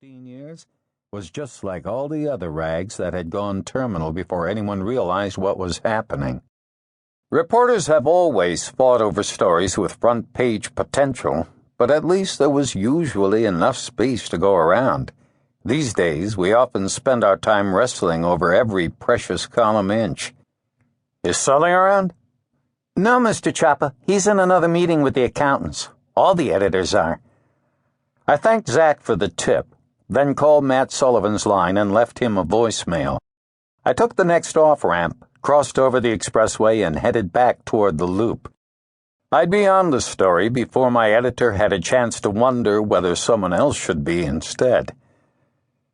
15 years was just like all the other rags that had gone terminal before anyone realized what was happening. Reporters have always fought over stories with front-page potential, but at least there was usually enough space to go around. These days, we often spend our time wrestling over every precious column inch. Is Sully around? No, Mr. Chapa. He's in another meeting with the accountants. All the editors are. I thanked Zach for the tip, then called Matt Sullivan's line and left him a voicemail. I took the next off-ramp, crossed over the expressway, and headed back toward the loop. I'd be on the story before my editor had a chance to wonder whether someone else should be instead.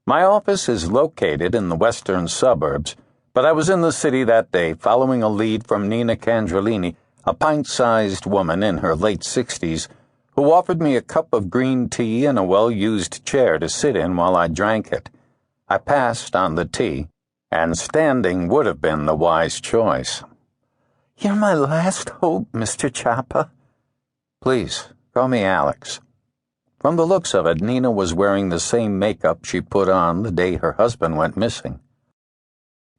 My office is located in the western suburbs, but I was in the city that day following a lead from Nina Candrolini, a pint-sized woman in her late 60s, who offered me a cup of green tea and a well-used chair to sit in while I drank it. I passed on the tea, and standing would have been the wise choice. You're my last hope, Mr. Chapa. Please, call me Alex. From the looks of it, Nina was wearing the same makeup she put on the day her husband went missing.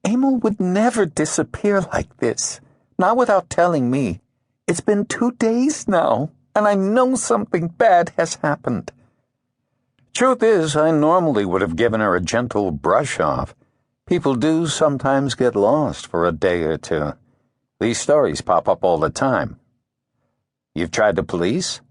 Emil would never disappear like this, not without telling me. It's been 2 days now, and I know something bad has happened. Truth is, I normally would have given her a gentle brush-off. People do sometimes get lost for a day or two. These stories pop up all the time. You've tried the police?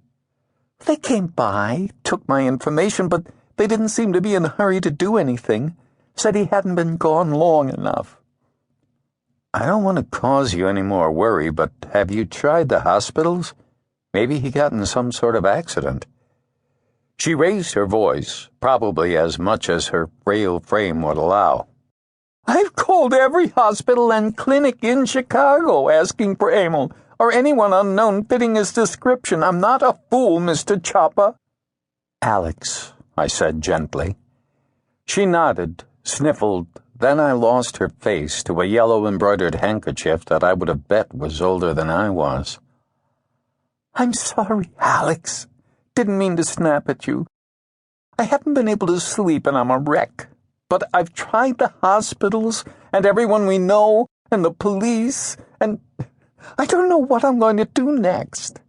They came by, took my information, but they didn't seem to be in a hurry to do anything. Said he hadn't been gone long enough. I don't want to cause you any more worry, but have you tried the hospitals? Maybe he got in some sort of accident. She raised her voice, probably as much as her frail frame would allow. I've called every hospital and clinic in Chicago asking for Emil, or anyone unknown fitting his description. I'm not a fool, Mr. Chapa. Alex, I said gently. She nodded, sniffled, then I lost her face to a yellow embroidered handkerchief that I would have bet was older than I was. I'm sorry, Alex. Didn't mean to snap at you. I haven't been able to sleep and I'm a wreck. But I've tried the hospitals and everyone we know and the police, and I don't know what I'm going to do next.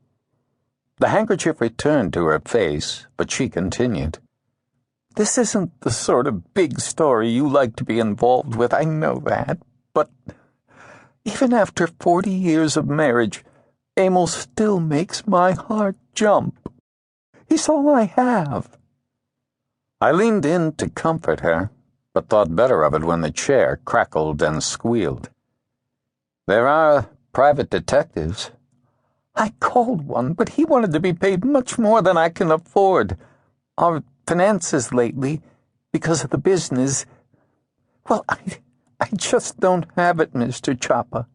The handkerchief returned to her face, but she continued. This isn't the sort of big story you like to be involved with, I know that. But even after 40 years of marriage, Emil still makes my heart jump. He's all I have. I leaned in to comfort her, but thought better of it when the chair crackled and squealed. There are private detectives. I called one, but he wanted to be paid much more than I can afford. Our finances lately, because of the business, well, I just don't have it, Mr. Chapa.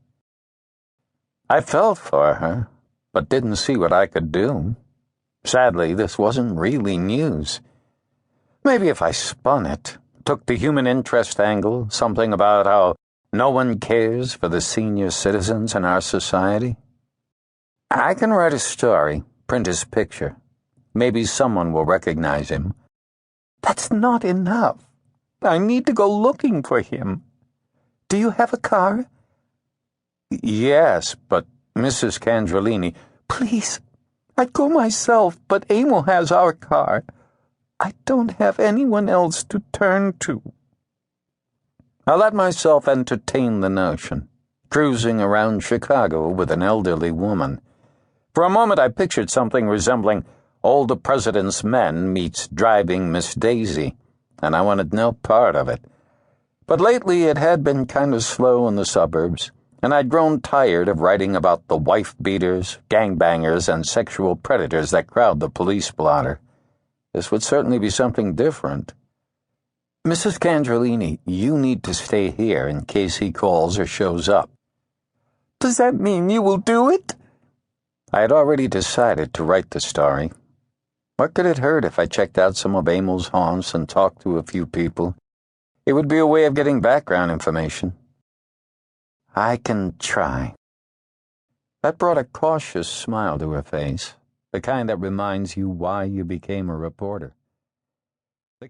I felt for her, but didn't see what I could do. Sadly, this wasn't really news. Maybe if I spun it, took the human interest angle, something about how no one cares for the senior citizens in our society. I can write a story, print his picture. Maybe someone will recognize him. That's not enough. I need to go looking for him. Do you have a car? Yes, but Mrs. Candrolini... Please, I'd go myself, but Emil has our car. I don't have anyone else to turn to. I let myself entertain the notion, cruising around Chicago with an elderly woman. For a moment I pictured something resembling All the President's Men meets Driving Miss Daisy, and I wanted no part of it. But lately it had been kind of slow in the suburbs, and I'd grown tired of writing about the wife-beaters, gangbangers, and sexual predators that crowd the police blotter. This would certainly be something different. Mrs. Candrolini, you need to stay here in case he calls or shows up. Does that mean you will do it? I had already decided to write the story. What could it hurt if I checked out some of Emil's haunts and talked to a few people? It would be a way of getting background information. I can try. That brought a cautious smile to her face, the kind that reminds you why you became a reporter. The